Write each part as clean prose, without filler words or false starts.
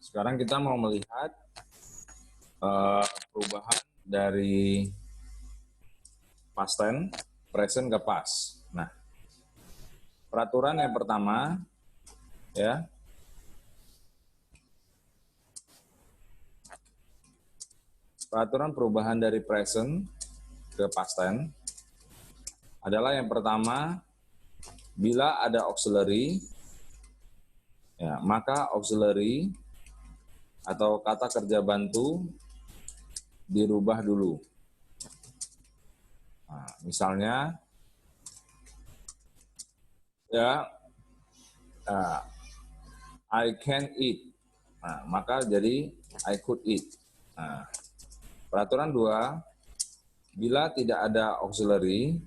Sekarang kita mau melihat perubahan dari past tense, present ke past. Nah, peraturan yang pertama, ya, peraturan perubahan dari present ke past tense adalah yang pertama, bila ada auxiliary, ya, maka auxiliary atau kata kerja bantu dirubah dulu. Nah, misalnya, ya, I can eat. Nah, maka jadi I could eat. Nah, peraturan 2, bila tidak ada auxiliary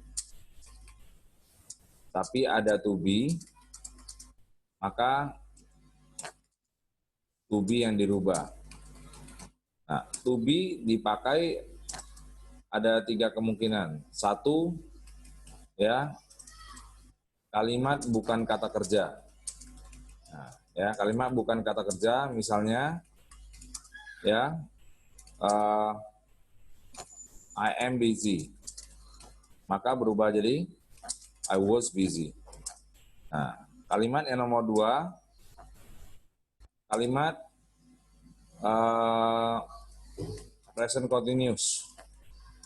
tapi ada to be, maka to be yang dirubah. Nah, to be dipakai ada 3 kemungkinan. 1, ya, kalimat bukan kata kerja. Nah, ya, kalimat bukan kata kerja, misalnya, ya, I am busy, maka berubah jadi I was busy. Nah, kalimat yang nomor 2, kalimat present continuous,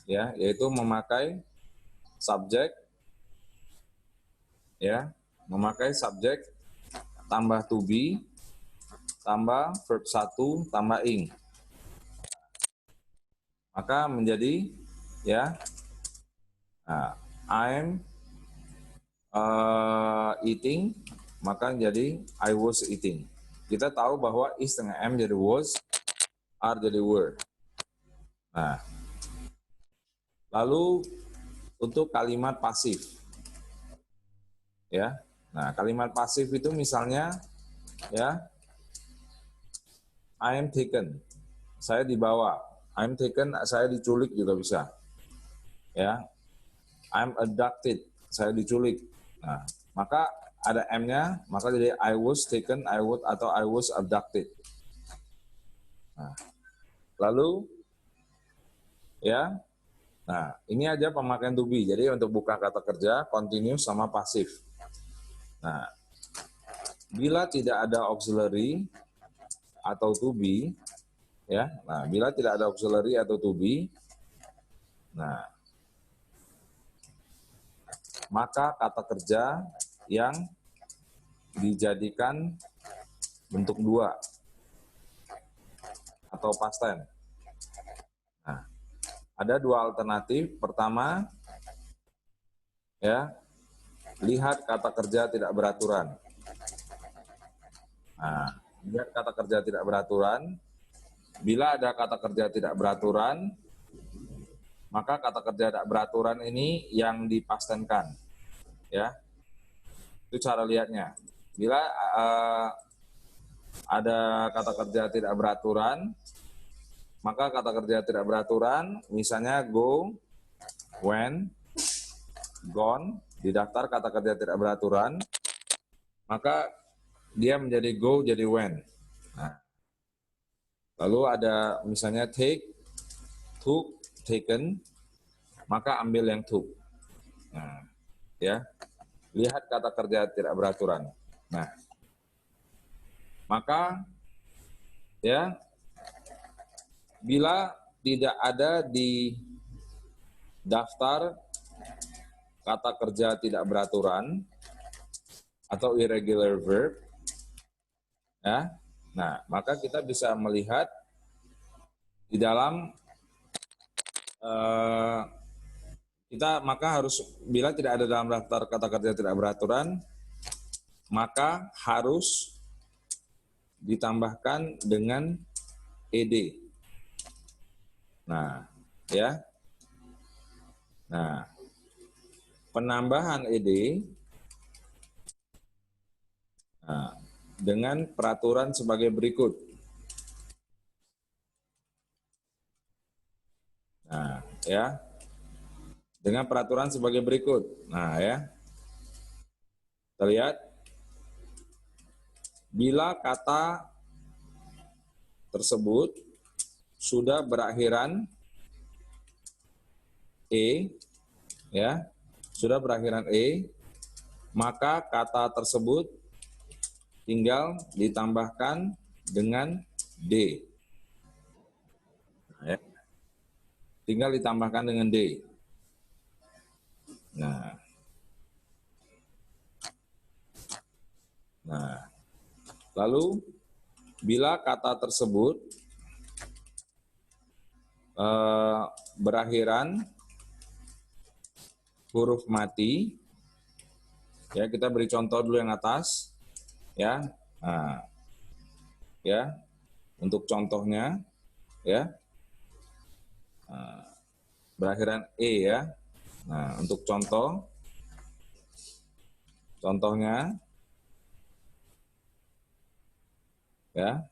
ya, yaitu memakai subjek, ya, memakai subjek tambah to be tambah verb 1 tambah ing, maka menjadi, ya, I'm eating, maka jadi I was eating. Kita tahu bahwa is dengan am jadi was, are jadi were. Nah, lalu untuk kalimat pasif, ya. Nah, kalimat pasif itu misalnya, ya, I am taken, saya dibawa. I am taken, saya diculik juga bisa. Ya, I am abducted, saya diculik. Nah, maka ada am-nya, maka jadi I was taken, I would, atau I was abducted. Nah, lalu, ya, nah, ini aja pemakaian to be. Jadi untuk buka kata kerja, continuous sama pasif. Nah, bila tidak ada auxiliary atau to be, ya, nah, bila tidak ada auxiliary atau to be, nah, maka kata kerja yang dijadikan bentuk 2 atau past tense. Nah, ada 2 alternatif. Pertama, ya, lihat kata kerja tidak beraturan. Nah, lihat kata kerja tidak beraturan. Bila ada kata kerja tidak beraturan, maka kata kerja tidak beraturan ini yang dipastenkan, ya. Itu cara lihatnya. Bila ada kata kerja tidak beraturan, maka kata kerja tidak beraturan, misalnya go, when, gone, di daftar kata kerja tidak beraturan, maka dia menjadi go jadi when. Nah, lalu ada misalnya take, took, taken, maka ambil yang took. Nah, ya, lihat kata kerja tidak beraturan. Nah, maka, ya, bila tidak ada di daftar kata kerja tidak beraturan atau irregular verb, ya, nah, maka kita bisa melihat di dalam kita, maka harus, bila tidak ada dalam daftar kata kerja tidak beraturan, maka harus ditambahkan dengan ed. Nah, ya, nah, penambahan ed, nah, dengan peraturan sebagai berikut. Nah, ya, dengan peraturan sebagai berikut. Nah, ya, kita lihat, bila kata tersebut sudah berakhiran E, ya, sudah berakhiran E, maka kata tersebut tinggal ditambahkan dengan D. Ya. Tinggal ditambahkan dengan D. Nah, lalu bila kata tersebut berakhiran huruf mati, ya kita beri contoh dulu yang atas, ya, nah, ya, untuk contohnya, ya, berakhiran E ya. Nah, untuk contohnya, ya,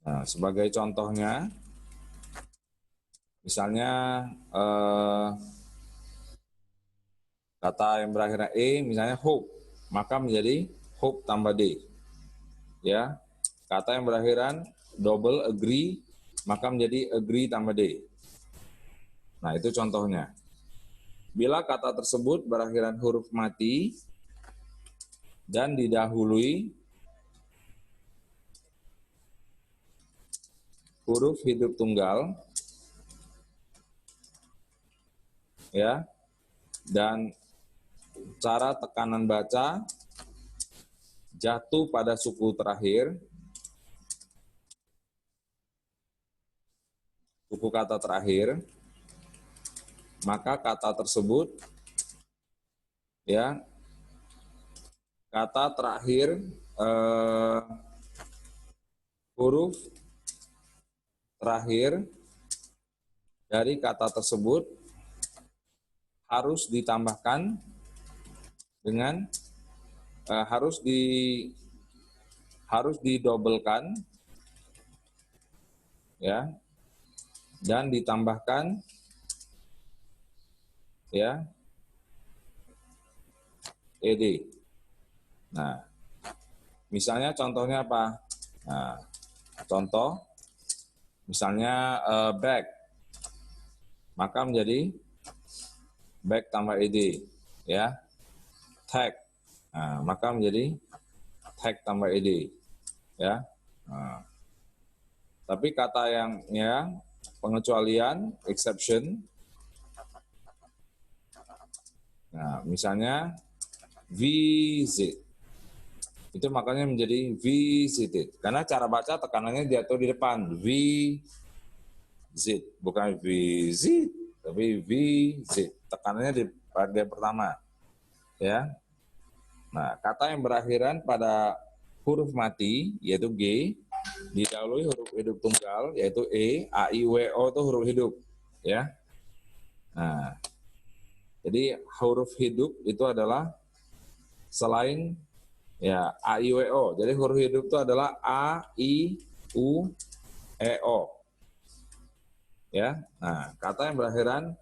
nah, sebagai contohnya, misalnya kata yang berakhir E misalnya hope, maka menjadi hope tambah D. Ya. Kata yang berakhiran double agree, maka menjadi agree tambah D. Nah, itu contohnya. Bila kata tersebut berakhiran huruf mati dan didahului huruf hidup tunggal, ya, dan cara tekanan baca jatuh pada suku terakhir, suku kata terakhir, maka kata tersebut, ya, kata terakhir huruf terakhir dari kata tersebut harus ditambahkan dengan harus didobelkan, ya, dan ditambahkan, ya, ed. Nah, misalnya contohnya apa? Nah, contoh misalnya back, maka menjadi back tambah ed, ya. Tag, nah, maka menjadi tag tambah ed, ya. Nah, tapi kata yang pengecualian, exception, nah, misalnya visit, itu makanya menjadi visited, karena cara baca tekanannya jatuh di depan, visit, bukan visit, tapi visit, tekanannya di bagian pertama, ya. Nah, kata yang berakhiran pada huruf mati, yaitu G, didahului huruf hidup tunggal, yaitu E, A, I, W, O itu huruf hidup, ya. Nah, jadi huruf hidup itu adalah selain, ya, A, I, W, O. Jadi huruf hidup itu adalah A, I, U, E, O. Ya. Nah, kata yang berakhiran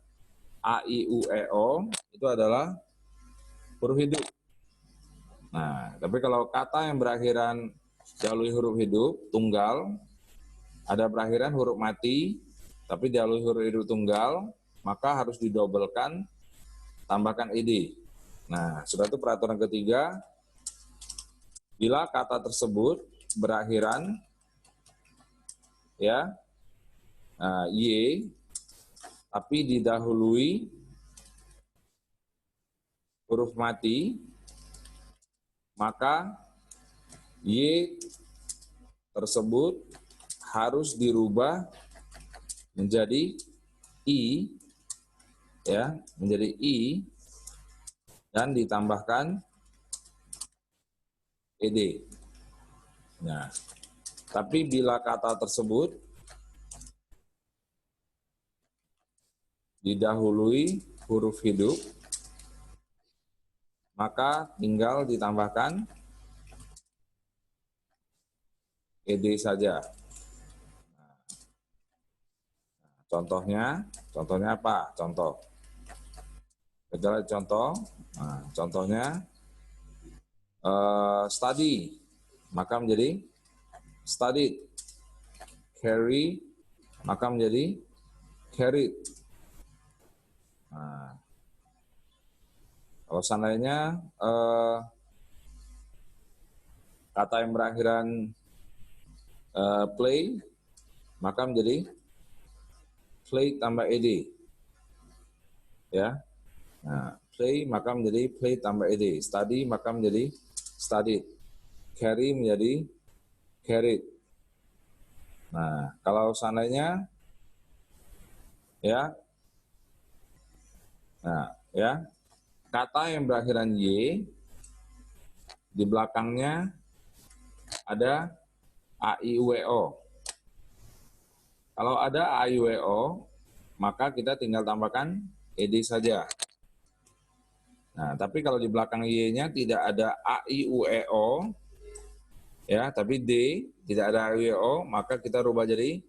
A, I, U, E, O itu adalah huruf hidup. Nah, tapi kalau kata yang berakhiran dahului huruf hidup tunggal, ada berakhiran huruf mati, tapi dahului huruf hidup tunggal, maka harus didobelkan, tambahkan ed. Nah, sudah itu peraturan ketiga, bila kata tersebut berakhiran, ya, y, tapi didahului huruf mati, maka y tersebut harus dirubah menjadi i, ya, menjadi i, dan ditambahkan ed. Nah, tapi bila kata tersebut didahului huruf hidup, maka tinggal ditambahkan ed saja. Contohnya apa? Contoh. Kita lihat contoh. Nah, contohnya study. maka menjadi studied. Carry, maka menjadi carried. Nah, kalau seandainya kata yang berakhiran play, maka menjadi play tambah ed. Ya. Nah, play maka menjadi play tambah ed. Study maka menjadi studied. Carry menjadi carried. Nah, kalau seandainya ya, nah ya, kata yang berakhiran y di belakangnya ada a i u e o. Kalau ada a i u e o, maka kita tinggal tambahkan ed saja. Nah, tapi kalau di belakang y-nya tidak ada a i u e o, ya, tapi d tidak ada a i u e o, maka kita rubah jadi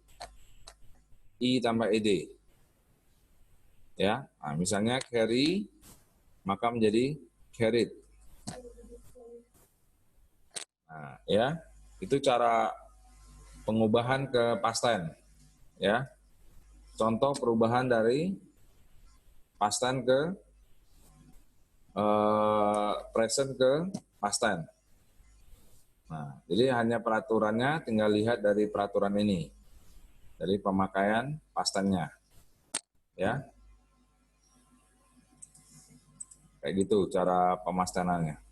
i tambah ed. Ya, nah, misalnya carry maka menjadi carried. Nah, ya, itu cara pengubahan ke past tense. Ya, contoh perubahan dari past tense ke present ke past tense. Nah, jadi hanya peraturannya tinggal lihat dari peraturan ini, dari pemakaian past tense-nya. Ya, kayak gitu cara pemastenannya.